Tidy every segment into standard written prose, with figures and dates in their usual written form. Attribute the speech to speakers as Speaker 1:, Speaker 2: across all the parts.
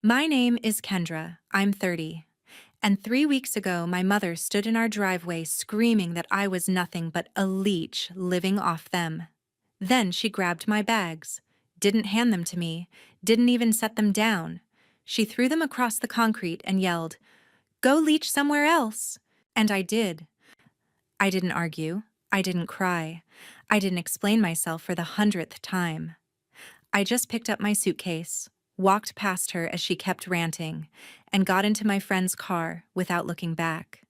Speaker 1: My name is Kendra. I'm 30. And 3 weeks ago, my mother stood in our driveway screaming that I was nothing but a leech living off them. Then she grabbed my bags, didn't hand them to me, didn't even set them down. She threw them across the concrete and yelled, "Go leech somewhere else." And I did. I didn't argue. I didn't cry. I didn't explain myself for the 100th time. I just picked up my suitcase, walked past her as she kept ranting, and got into my friend's car without looking back.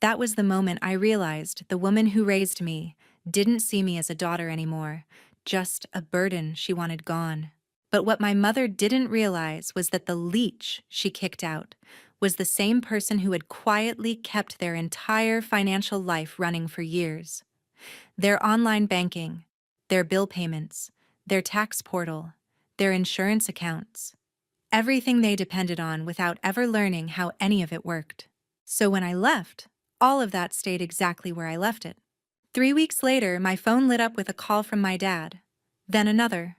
Speaker 1: That was the moment I realized the woman who raised me didn't see me as a daughter anymore, just a burden she wanted gone. But what my mother didn't realize was that the leech she kicked out was the same person who had quietly kept their entire financial life running for years. Their online banking, their bill payments, their tax portal, their insurance accounts, everything they depended on without ever learning how any of it worked. So when I left, all of that stayed exactly where I left it. 3 weeks later, my phone lit up with a call from my dad, then another,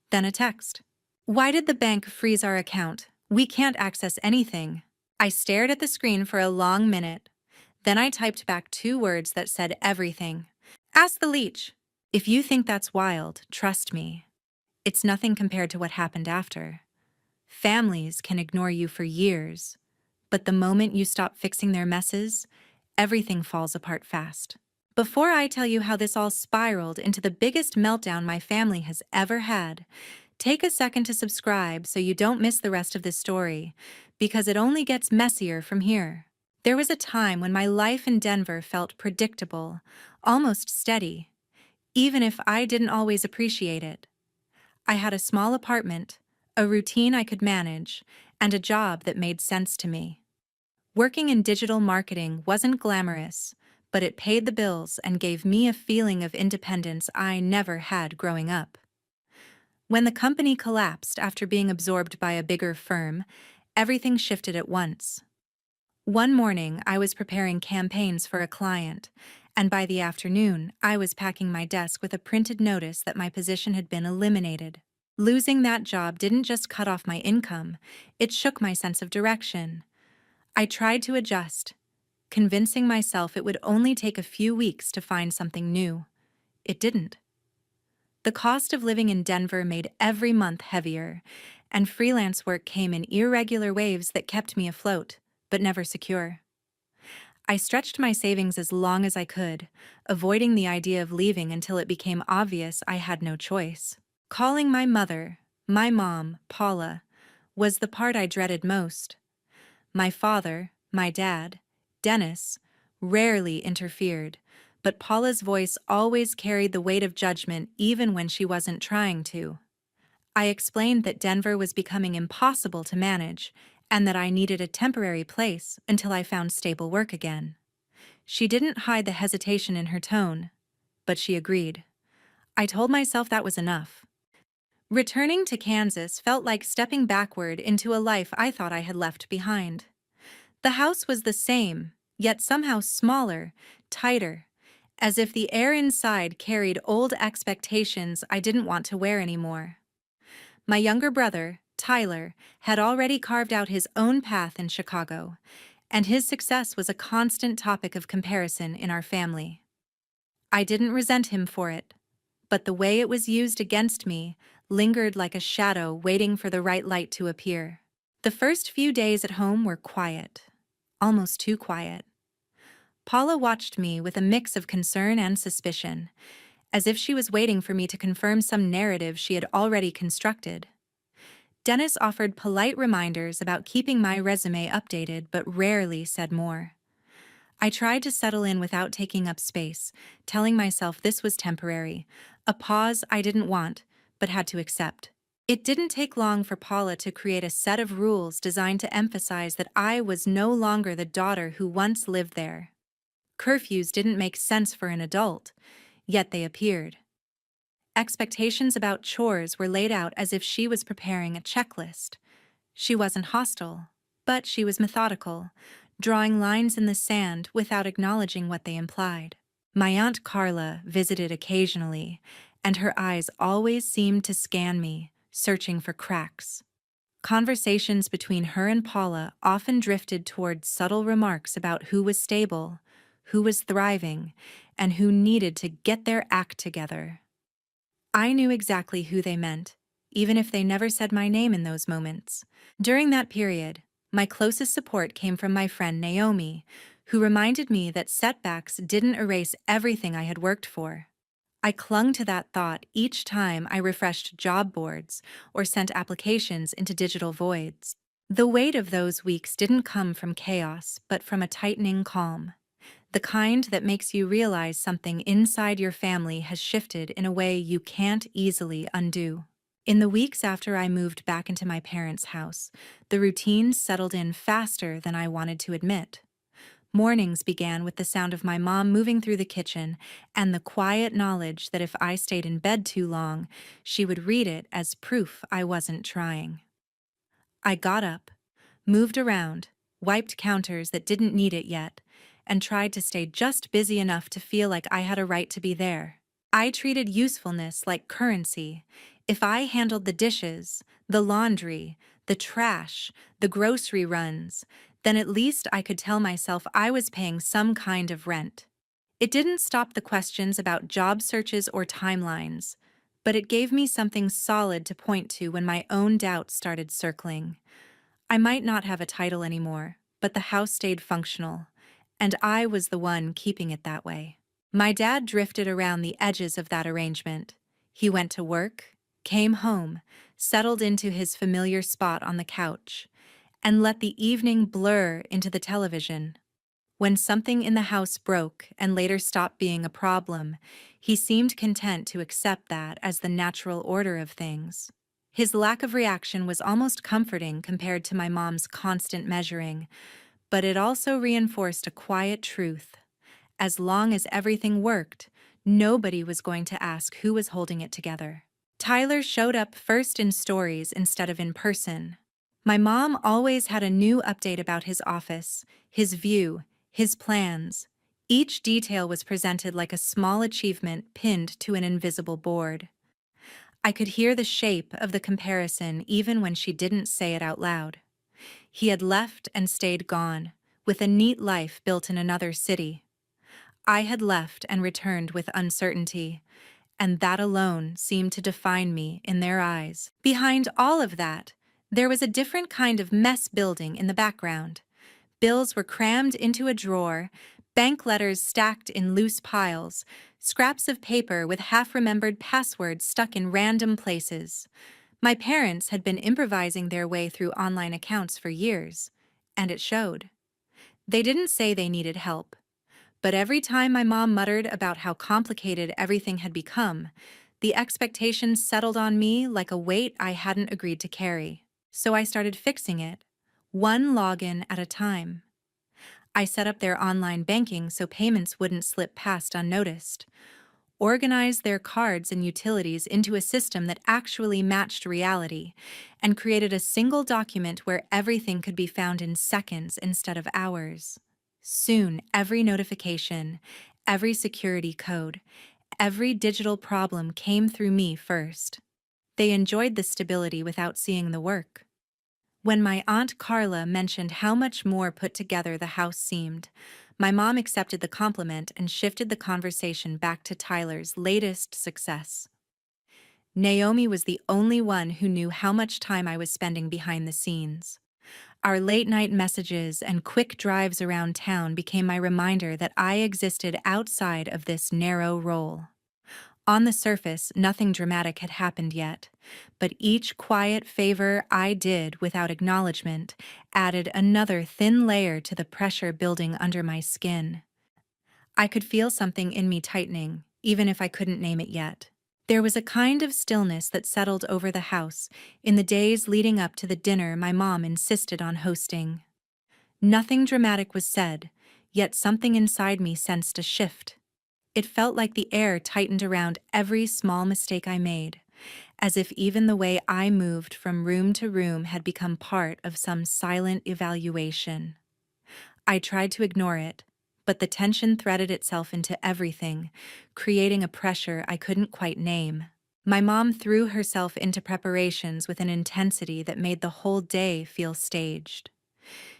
Speaker 1: then a text. "Why did the bank freeze our account? We can't access anything." I stared at the screen for a long minute. Then I typed back 2 words that said everything. "Ask the leech." If you think that's wild, trust me. It's nothing compared to what happened after. Families can ignore you for years, but the moment you stop fixing their messes, everything falls apart fast. Before I tell you how this all spiraled into the biggest meltdown my family has ever had, take a second to subscribe so you don't miss the rest of this story, because it only gets messier from here. There was a time when my life in Denver felt predictable, almost steady, even if I didn't always appreciate it. I had a small apartment, a routine I could manage, and a job that made sense to me. Working in digital marketing wasn't glamorous, but it paid the bills and gave me a feeling of independence I never had growing up. When the company collapsed after being absorbed by a bigger firm, everything shifted at once. One morning, I was preparing campaigns for a client, and by the afternoon, I was packing my desk with a printed notice that my position had been eliminated. Losing that job didn't just cut off my income, it shook my sense of direction. I tried to adjust, convincing myself it would only take a few weeks to find something new. It didn't. The cost of living in Denver made every month heavier, and freelance work came in irregular waves that kept me afloat, but never secure. I stretched my savings as long as I could, avoiding the idea of leaving until it became obvious I had no choice. Calling my mother, my mom, Paula, was the part I dreaded most. My father, my dad, Dennis, rarely interfered, but Paula's voice always carried the weight of judgment even when she wasn't trying to. I explained that Denver was becoming impossible to manage and that I needed a temporary place until I found stable work again. She didn't hide the hesitation in her tone, but she agreed. I told myself that was enough. Returning to Kansas felt like stepping backward into a life I thought I had left behind. The house was the same, yet somehow smaller, tighter, as if the air inside carried old expectations I didn't want to wear anymore. My younger brother, Tyler, had already carved out his own path in Chicago, and his success was a constant topic of comparison in our family. I didn't resent him for it, but the way it was used against me lingered like a shadow waiting for the right light to appear. The first few days at home were quiet, almost too quiet. Paula watched me with a mix of concern and suspicion, as if she was waiting for me to confirm some narrative she had already constructed. Dennis offered polite reminders about keeping my resume updated but rarely said more. I tried to settle in without taking up space, telling myself this was temporary, a pause I didn't want but had to accept. It didn't take long for Paula to create a set of rules designed to emphasize that I was no longer the daughter who once lived there. Curfews didn't make sense for an adult, yet they appeared. Expectations about chores were laid out as if she was preparing a checklist. She wasn't hostile, but she was methodical, drawing lines in the sand without acknowledging what they implied. My Aunt Carla visited occasionally, and her eyes always seemed to scan me, searching for cracks. Conversations between her and Paula often drifted toward subtle remarks about who was stable, who was thriving, and who needed to get their act together. I knew exactly who they meant, even if they never said my name in those moments. During that period, my closest support came from my friend Naomi, who reminded me that setbacks didn't erase everything I had worked for. I clung to that thought each time I refreshed job boards or sent applications into digital voids. The weight of those weeks didn't come from chaos, but from a tightening calm, the kind that makes you realize something inside your family has shifted in a way you can't easily undo. In the weeks after I moved back into my parents' house, the routine settled in faster than I wanted to admit. Mornings began with the sound of my mom moving through the kitchen and the quiet knowledge that if I stayed in bed too long, she would read it as proof I wasn't trying. I got up, moved around, wiped counters that didn't need it yet, and tried to stay just busy enough to feel like I had a right to be there. I treated usefulness like currency. If I handled the dishes, the laundry, the trash, the grocery runs, then at least I could tell myself I was paying some kind of rent. It didn't stop the questions about job searches or timelines, but it gave me something solid to point to when my own doubts started circling. I might not have a title anymore, but the house stayed functional, and I was the one keeping it that way. My dad drifted around the edges of that arrangement. He went to work, came home, settled into his familiar spot on the couch, and let the evening blur into the television. When something in the house broke and later stopped being a problem, he seemed content to accept that as the natural order of things. His lack of reaction was almost comforting compared to my mom's constant measuring, but it also reinforced a quiet truth. As long as everything worked, nobody was going to ask who was holding it together. Tyler showed up first in stories instead of in person. My mom always had a new update about his office, his view, his plans. Each detail was presented like a small achievement pinned to an invisible board. I could hear the shape of the comparison even when she didn't say it out loud. He had left and stayed gone, with a neat life built in another city. I had left and returned with uncertainty, and that alone seemed to define me in their eyes. Behind all of that, there was a different kind of mess building in the background. Bills were crammed into a drawer, bank letters stacked in loose piles, scraps of paper with half-remembered passwords stuck in random places. My parents had been improvising their way through online accounts for years, and it showed. They didn't say they needed help, but every time my mom muttered about how complicated everything had become, the expectations settled on me like a weight I hadn't agreed to carry. So I started fixing it, one login at a time. I set up their online banking so payments wouldn't slip past unnoticed, organized their cards and utilities into a system that actually matched reality, and created a single document where everything could be found in seconds instead of hours. Soon, every notification, every security code, every digital problem came through me first. They enjoyed the stability without seeing the work. When my Aunt Carla mentioned how much more put together the house seemed, my mom accepted the compliment and shifted the conversation back to Tyler's latest success. Naomi was the only one who knew how much time I was spending behind the scenes. Our late-night messages and quick drives around town became my reminder that I existed outside of this narrow role. On the surface, nothing dramatic had happened yet, but each quiet favor I did without acknowledgement added another thin layer to the pressure building under my skin. I could feel something in me tightening, even if I couldn't name it yet. There was a kind of stillness that settled over the house in the days leading up to the dinner my mom insisted on hosting. Nothing dramatic was said, yet something inside me sensed a shift. It felt like the air tightened around every small mistake I made, as if even the way I moved from room to room had become part of some silent evaluation. I tried to ignore it, but the tension threaded itself into everything, creating a pressure I couldn't quite name. My mom threw herself into preparations with an intensity that made the whole day feel staged.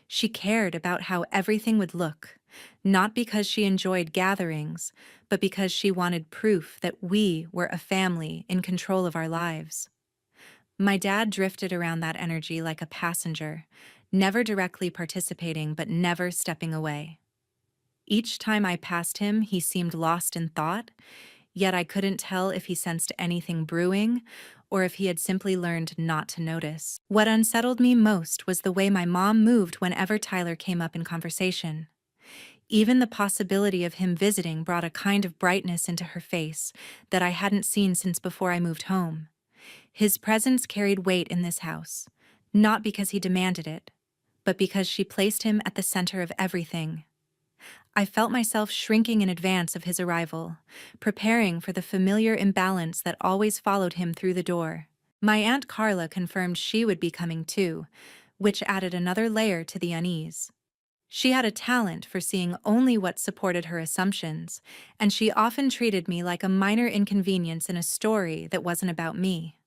Speaker 1: She cared about how everything would look, not because she enjoyed gatherings, but because she wanted proof that we were a family in control of our lives. My dad drifted around that energy like a passenger, never directly participating but never stepping away. Each time I passed him, he seemed lost in thought, yet I couldn't tell if he sensed anything brewing or if he had simply learned not to notice. What unsettled me most was the way my mom moved whenever Tyler came up in conversation. Even the possibility of him visiting brought a kind of brightness into her face that I hadn't seen since before I moved home. His presence carried weight in this house, not because he demanded it, but because she placed him at the center of everything. I felt myself shrinking in advance of his arrival, preparing for the familiar imbalance that always followed him through the door. My Aunt Carla confirmed she would be coming too, which added another layer to the unease. She had a talent for seeing only what supported her assumptions, and she often treated me like a minor inconvenience in a story that wasn't about me.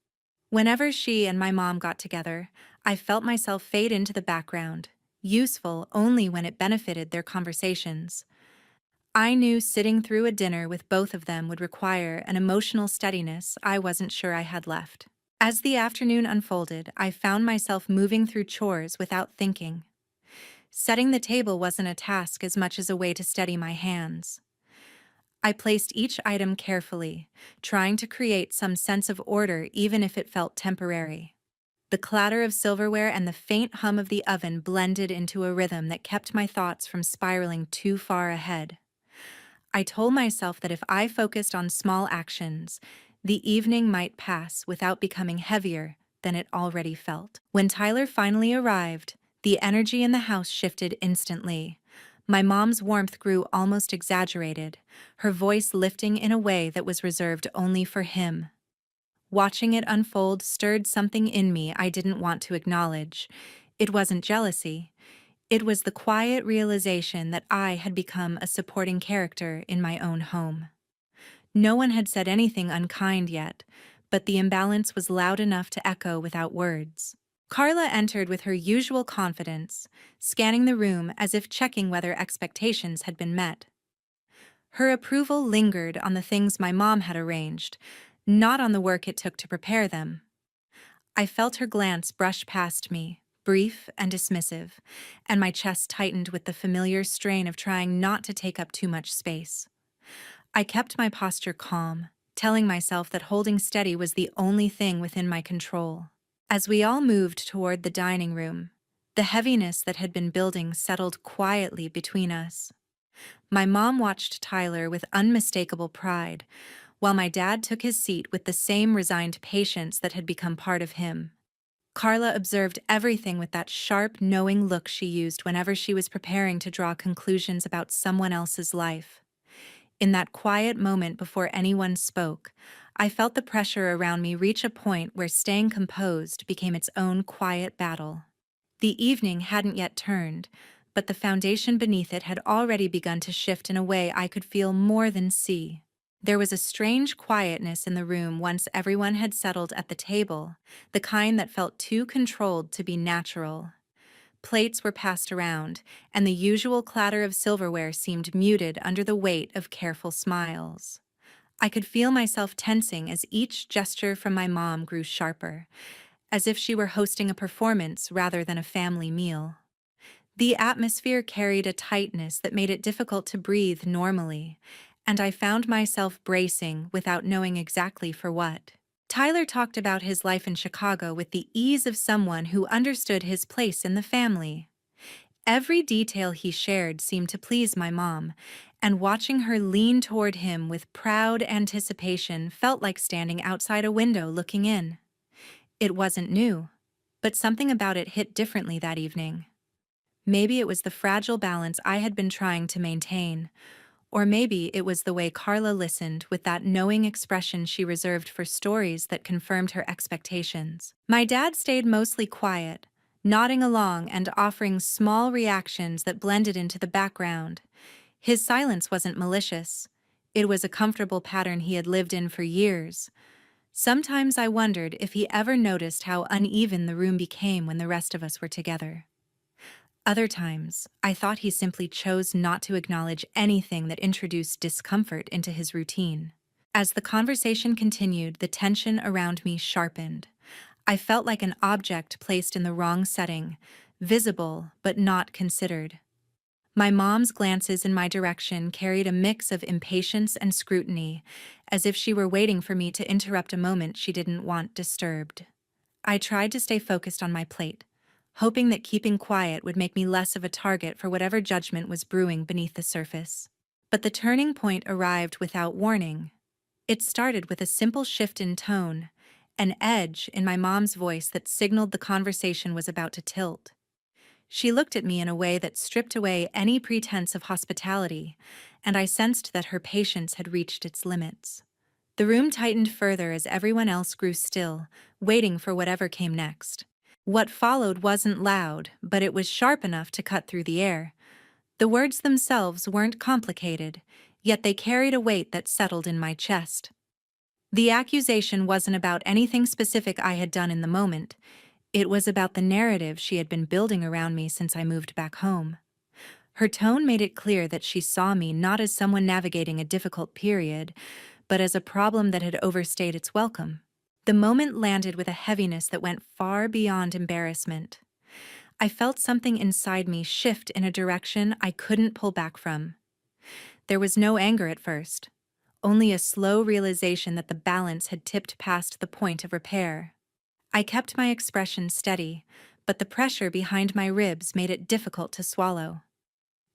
Speaker 1: Whenever she and my mom got together, I felt myself fade into the background, useful only when it benefited their conversations. I knew sitting through a dinner with both of them would require an emotional steadiness I wasn't sure I had left. As the afternoon unfolded, I found myself moving through chores without thinking. Setting the table wasn't a task as much as a way to steady my hands. I placed each item carefully, trying to create some sense of order even if it felt temporary. The clatter of silverware and the faint hum of the oven blended into a rhythm that kept my thoughts from spiraling too far ahead. I told myself that if I focused on small actions, the evening might pass without becoming heavier than it already felt. When Tyler finally arrived, the energy in the house shifted instantly. My mom's warmth grew almost exaggerated, her voice lifting in a way that was reserved only for him. Watching it unfold stirred something in me I didn't want to acknowledge. It wasn't jealousy. It was the quiet realization that I had become a supporting character in my own home. No one had said anything unkind yet, but the imbalance was loud enough to echo without words. Carla entered with her usual confidence, scanning the room as if checking whether expectations had been met. Her approval lingered on the things my mom had arranged, not on the work it took to prepare them. I felt her glance brush past me, brief and dismissive, and my chest tightened with the familiar strain of trying not to take up too much space. I kept my posture calm, telling myself that holding steady was the only thing within my control. As we all moved toward the dining room, the heaviness that had been building settled quietly between us. My mom watched Tyler with unmistakable pride, while my dad took his seat with the same resigned patience that had become part of him. Carla observed everything with that sharp, knowing look she used whenever she was preparing to draw conclusions about someone else's life. In that quiet moment before anyone spoke, I felt the pressure around me reach a point where staying composed became its own quiet battle. The evening hadn't yet turned, but the foundation beneath it had already begun to shift in a way I could feel more than see. There was a strange quietness in the room once everyone had settled at the table, the kind that felt too controlled to be natural. Plates were passed around, and the usual clatter of silverware seemed muted under the weight of careful smiles. I could feel myself tensing as each gesture from my mom grew sharper, as if she were hosting a performance rather than a family meal. The atmosphere carried a tightness that made it difficult to breathe normally, and I found myself bracing without knowing exactly for what. Tyler talked about his life in Chicago with the ease of someone who understood his place in the family. Every detail he shared seemed to please my mom, and watching her lean toward him with proud anticipation felt like standing outside a window looking in. It wasn't new, but something about it hit differently that evening. Maybe it was the fragile balance I had been trying to maintain, or maybe it was the way Carla listened with that knowing expression she reserved for stories that confirmed her expectations. My dad stayed mostly quiet, nodding along and offering small reactions that blended into the background. His silence wasn't malicious. It was a comfortable pattern he had lived in for years. Sometimes I wondered if he ever noticed how uneven the room became when the rest of us were together. Other times, I thought he simply chose not to acknowledge anything that introduced discomfort into his routine. As the conversation continued, the tension around me sharpened. I felt like an object placed in the wrong setting, visible but not considered. My mom's glances in my direction carried a mix of impatience and scrutiny, as if she were waiting for me to interrupt a moment she didn't want disturbed. I tried to stay focused on my plate, hoping that keeping quiet would make me less of a target for whatever judgment was brewing beneath the surface. But the turning point arrived without warning. It started with a simple shift in tone, an edge in my mom's voice that signaled the conversation was about to tilt. She looked at me in a way that stripped away any pretense of hospitality, and I sensed that her patience had reached its limits. The room tightened further as everyone else grew still, waiting for whatever came next. What followed wasn't loud, but it was sharp enough to cut through the air. The words themselves weren't complicated, yet they carried a weight that settled in my chest. The accusation wasn't about anything specific I had done in the moment. It was about the narrative she had been building around me since I moved back home. Her tone made it clear that she saw me not as someone navigating a difficult period, but as a problem that had overstayed its welcome. The moment landed with a heaviness that went far beyond embarrassment. I felt something inside me shift in a direction I couldn't pull back from. There was no anger at first, only a slow realization that the balance had tipped past the point of repair. I kept my expression steady, but the pressure behind my ribs made it difficult to swallow.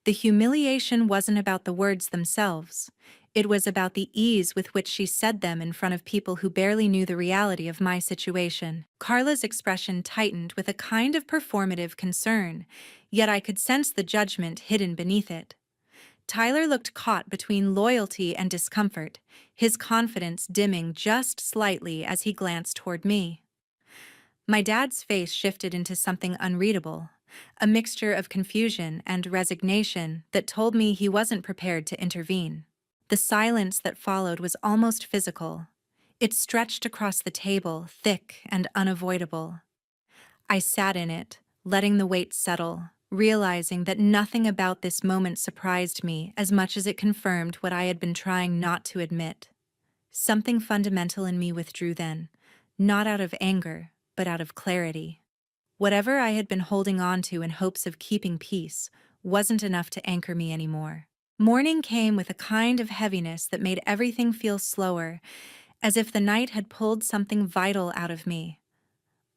Speaker 1: The humiliation wasn't about the words themselves. It was about the ease with which she said them in front of people who barely knew the reality of my situation. Carla's expression tightened with a kind of performative concern, yet I could sense the judgment hidden beneath it. Tyler looked caught between loyalty and discomfort, his confidence dimming just slightly as he glanced toward me. My dad's face shifted into something unreadable, a mixture of confusion and resignation that told me he wasn't prepared to intervene. The silence that followed was almost physical. It stretched across the table, thick and unavoidable. I sat in it, letting the weight settle, realizing that nothing about this moment surprised me as much as it confirmed what I had been trying not to admit. Something fundamental in me withdrew then, not out of anger, but out of clarity. Whatever I had been holding on to in hopes of keeping peace wasn't enough to anchor me anymore. Morning came with a kind of heaviness that made everything feel slower, as if the night had pulled something vital out of me.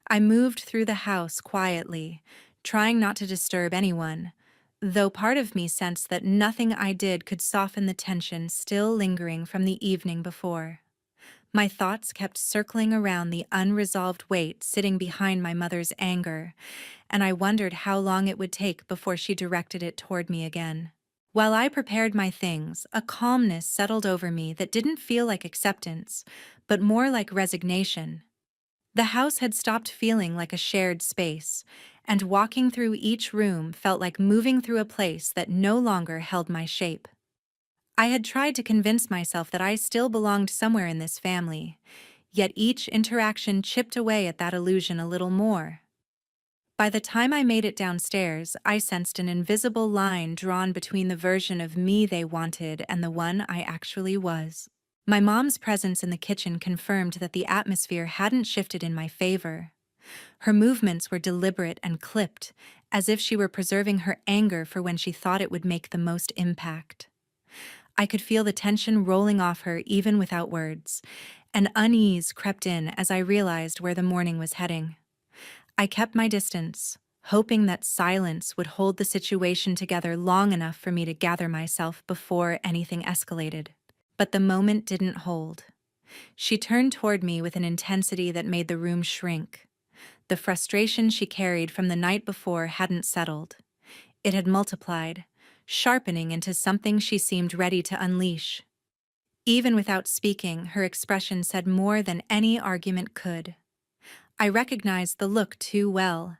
Speaker 1: I moved through the house quietly, trying not to disturb anyone, though part of me sensed that nothing I did could soften the tension still lingering from the evening before. My thoughts kept circling around the unresolved weight sitting behind my mother's anger, and I wondered how long it would take before she directed it toward me again. While I prepared my things, a calmness settled over me that didn't feel like acceptance, but more like resignation. The house had stopped feeling like a shared space, and walking through each room felt like moving through a place that no longer held my shape. I had tried to convince myself that I still belonged somewhere in this family, yet each interaction chipped away at that illusion a little more. By the time I made it downstairs, I sensed an invisible line drawn between the version of me they wanted and the one I actually was. My mom's presence in the kitchen confirmed that the atmosphere hadn't shifted in my favor. Her movements were deliberate and clipped, as if she were preserving her anger for when she thought it would make the most impact. I could feel the tension rolling off her even without words, and unease crept in as I realized where the morning was heading. I kept my distance, hoping that silence would hold the situation together long enough for me to gather myself before anything escalated. But the moment didn't hold. She turned toward me with an intensity that made the room shrink. The frustration she carried from the night before hadn't settled. It had multiplied, sharpening into something she seemed ready to unleash. Even without speaking, her expression said more than any argument could. I recognized the look too well.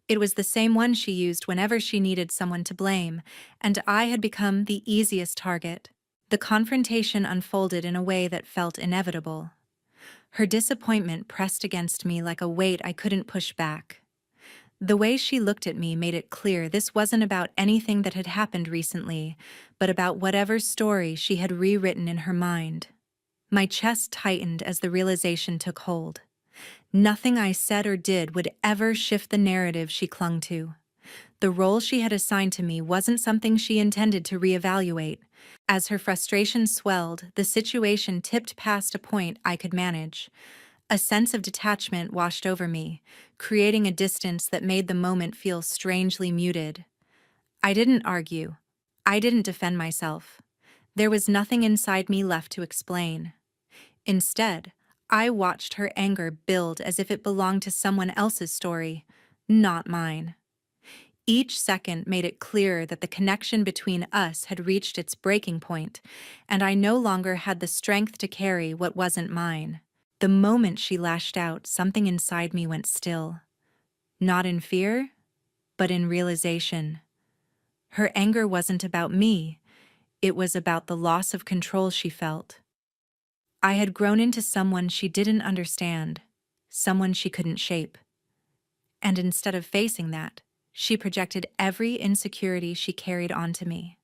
Speaker 1: It was the same one she used whenever she needed someone to blame, and I had become the easiest target. The confrontation unfolded in a way that felt inevitable. Her disappointment pressed against me like a weight I couldn't push back. The way she looked at me made it clear this wasn't about anything that had happened recently, but about whatever story she had rewritten in her mind. My chest tightened as the realization took hold. Nothing I said or did would ever shift the narrative she clung to. The role she had assigned to me wasn't something she intended to reevaluate. As her frustration swelled, the situation tipped past a point I could manage. A sense of detachment washed over me, creating a distance that made the moment feel strangely muted. I didn't argue. I didn't defend myself. There was nothing inside me left to explain. Instead, I watched her anger build as if it belonged to someone else's story, not mine. Each second made it clearer that the connection between us had reached its breaking point, and I no longer had the strength to carry what wasn't mine. The moment she lashed out, something inside me went still. Not in fear, but in realization. Her anger wasn't about me, it was about the loss of control she felt. I had grown into someone she didn't understand, someone she couldn't shape. And instead of facing that, she projected every insecurity she carried onto me.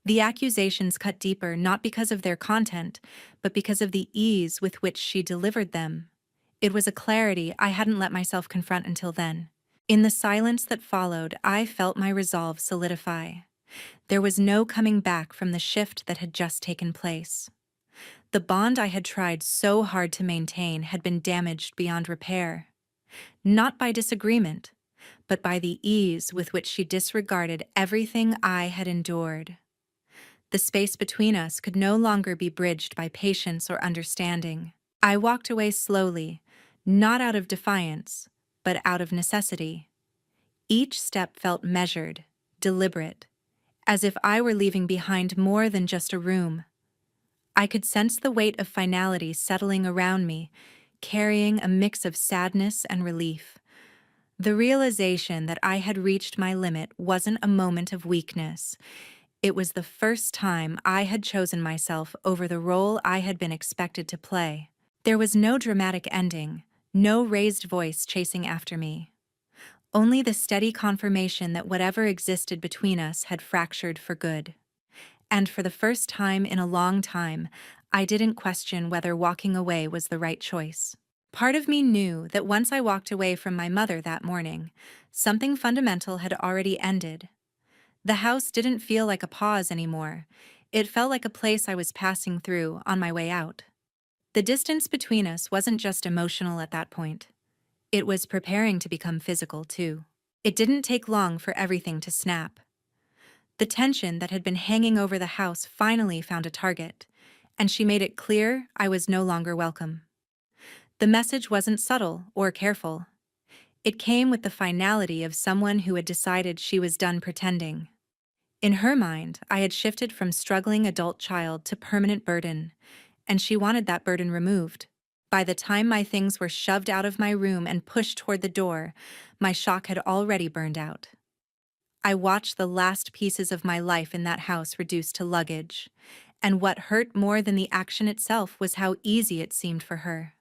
Speaker 1: The accusations cut deeper not because of their content, but because of the ease with which she delivered them. It was a clarity I hadn't let myself confront until then. In the silence that followed, I felt my resolve solidify. There was no coming back from the shift that had just taken place. The bond I had tried so hard to maintain had been damaged beyond repair. Not by disagreement, but by the ease with which she disregarded everything I had endured. The space between us could no longer be bridged by patience or understanding. I walked away slowly, not out of defiance, but out of necessity. Each step felt measured, deliberate, as if I were leaving behind more than just a room. I could sense the weight of finality settling around me, carrying a mix of sadness and relief. The realization that I had reached my limit wasn't a moment of weakness. It was the first time I had chosen myself over the role I had been expected to play. There was no dramatic ending, no raised voice chasing after me. Only the steady confirmation that whatever existed between us had fractured for good. And for the first time in a long time, I didn't question whether walking away was the right choice. Part of me knew that once I walked away from my mother that morning, something fundamental had already ended. The house didn't feel like a pause anymore. It felt like a place I was passing through on my way out. The distance between us wasn't just emotional at that point. It was preparing to become physical, too. It didn't take long for everything to snap. The tension that had been hanging over the house finally found a target, and she made it clear I was no longer welcome. The message wasn't subtle or careful. It came with the finality of someone who had decided she was done pretending. In her mind, I had shifted from struggling adult child to permanent burden, and she wanted that burden removed. By the time my things were shoved out of my room and pushed toward the door, my shock had already burned out. I watched the last pieces of my life in that house reduced to luggage, and what hurt more than the action itself was how easy it seemed for her.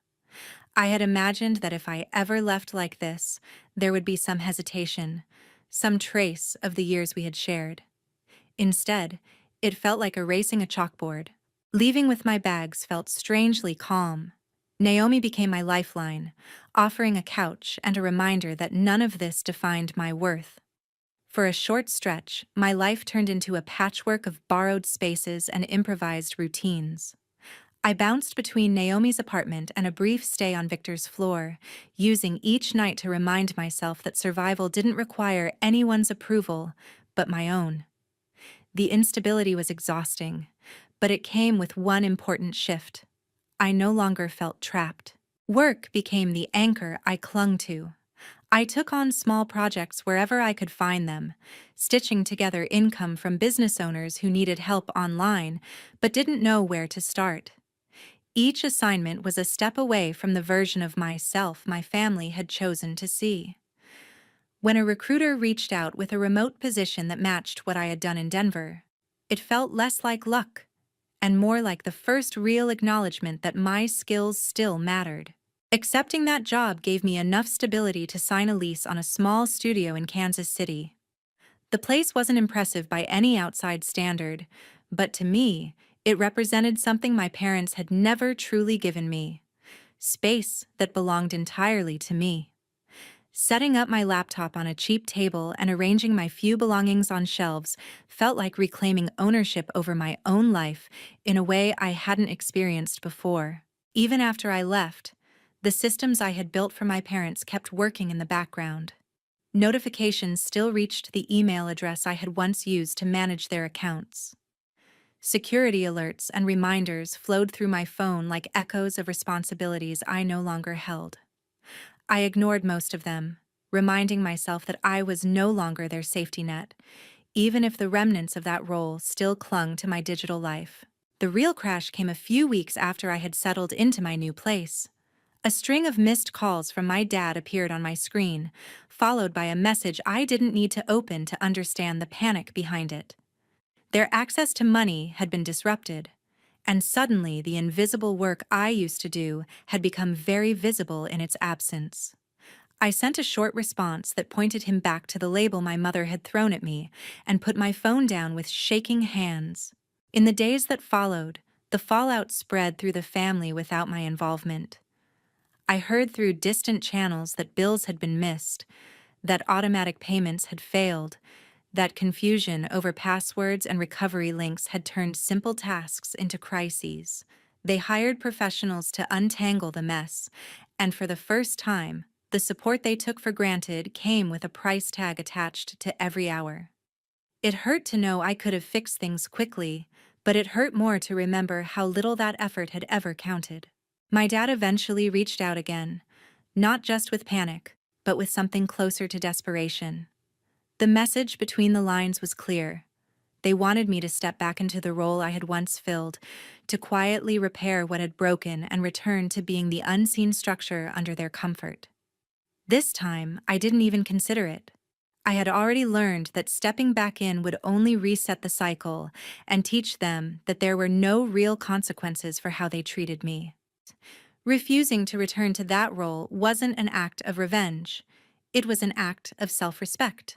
Speaker 1: I had imagined that if I ever left like this, there would be some hesitation, some trace of the years we had shared. Instead, it felt like erasing a chalkboard. Leaving with my bags felt strangely calm. Naomi became my lifeline, offering a couch and a reminder that none of this defined my worth. For a short stretch, my life turned into a patchwork of borrowed spaces and improvised routines. I bounced between Naomi's apartment and a brief stay on Victor's floor, using each night to remind myself that survival didn't require anyone's approval but my own. The instability was exhausting, but it came with one important shift. I no longer felt trapped. Work became the anchor I clung to. I took on small projects wherever I could find them, stitching together income from business owners who needed help online but didn't know where to start. Each assignment was a step away from the version of myself my family had chosen to see. When a recruiter reached out with a remote position that matched what I had done in Denver, it felt less like luck and more like the first real acknowledgement that my skills still mattered. Accepting that job gave me enough stability to sign a lease on a small studio in Kansas City. The place wasn't impressive by any outside standard, but to me, it represented something my parents had never truly given me: space that belonged entirely to me. Setting up my laptop on a cheap table and arranging my few belongings on shelves felt like reclaiming ownership over my own life in a way I hadn't experienced before. Even after I left, the systems I had built for my parents kept working in the background. Notifications still reached the email address I had once used to manage their accounts. Security alerts and reminders flowed through my phone like echoes of responsibilities I no longer held. I ignored most of them, reminding myself that I was no longer their safety net, even if the remnants of that role still clung to my digital life. The real crash came a few weeks after I had settled into my new place. A string of missed calls from my dad appeared on my screen, followed by a message I didn't need to open to understand the panic behind it. Their access to money had been disrupted, and suddenly the invisible work I used to do had become very visible in its absence. I sent a short response that pointed him back to the label my mother had thrown at me and put my phone down with shaking hands. In the days that followed, the fallout spread through the family without my involvement. I heard through distant channels that bills had been missed, that automatic payments had failed, that confusion over passwords and recovery links had turned simple tasks into crises. They hired professionals to untangle the mess, and for the first time, the support they took for granted came with a price tag attached to every hour. It hurt to know I could have fixed things quickly, but it hurt more to remember how little that effort had ever counted. My dad eventually reached out again, not just with panic, but with something closer to desperation. The message between the lines was clear. They wanted me to step back into the role I had once filled, to quietly repair what had broken and return to being the unseen structure under their comfort. This time, I didn't even consider it. I had already learned that stepping back in would only reset the cycle and teach them that there were no real consequences for how they treated me. Refusing to return to that role wasn't an act of revenge. It was an act of self-respect.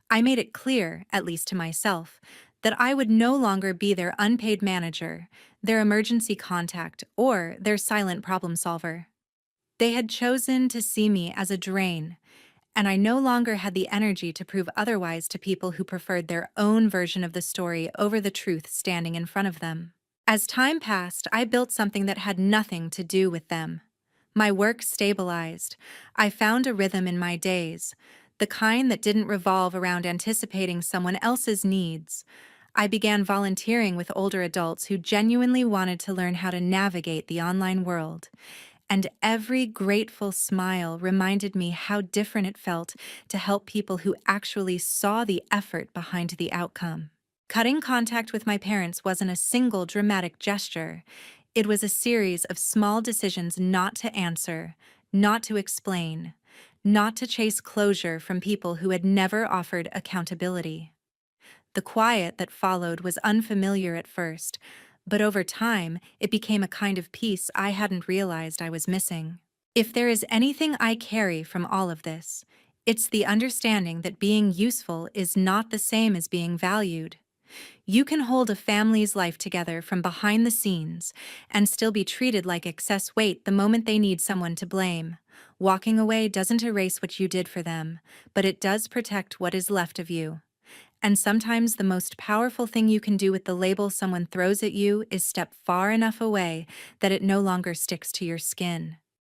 Speaker 1: I made it clear, at least to myself, that I would no longer be their unpaid manager, their emergency contact, or their silent problem solver. They had chosen to see me as a drain, and I no longer had the energy to prove otherwise to people who preferred their own version of the story over the truth standing in front of them. As time passed, I built something that had nothing to do with them. My work stabilized. I found a rhythm in my days, the kind that didn't revolve around anticipating someone else's needs. I began volunteering with older adults who genuinely wanted to learn how to navigate the online world. And every grateful smile reminded me how different it felt to help people who actually saw the effort behind the outcome. Cutting contact with my parents wasn't a single dramatic gesture. It was a series of small decisions not to answer, not to explain, not to chase closure from people who had never offered accountability. The quiet that followed was unfamiliar at first, but over time, it became a kind of peace I hadn't realized I was missing. If there is anything I carry from all of this, it's the understanding that being useful is not the same as being valued. You can hold a family's life together from behind the scenes and still be treated like excess weight the moment they need someone to blame. Walking away doesn't erase what you did for them, but it does protect what is left of you. And sometimes the most powerful thing you can do with the label someone throws at you is step far enough away that it no longer sticks to your skin.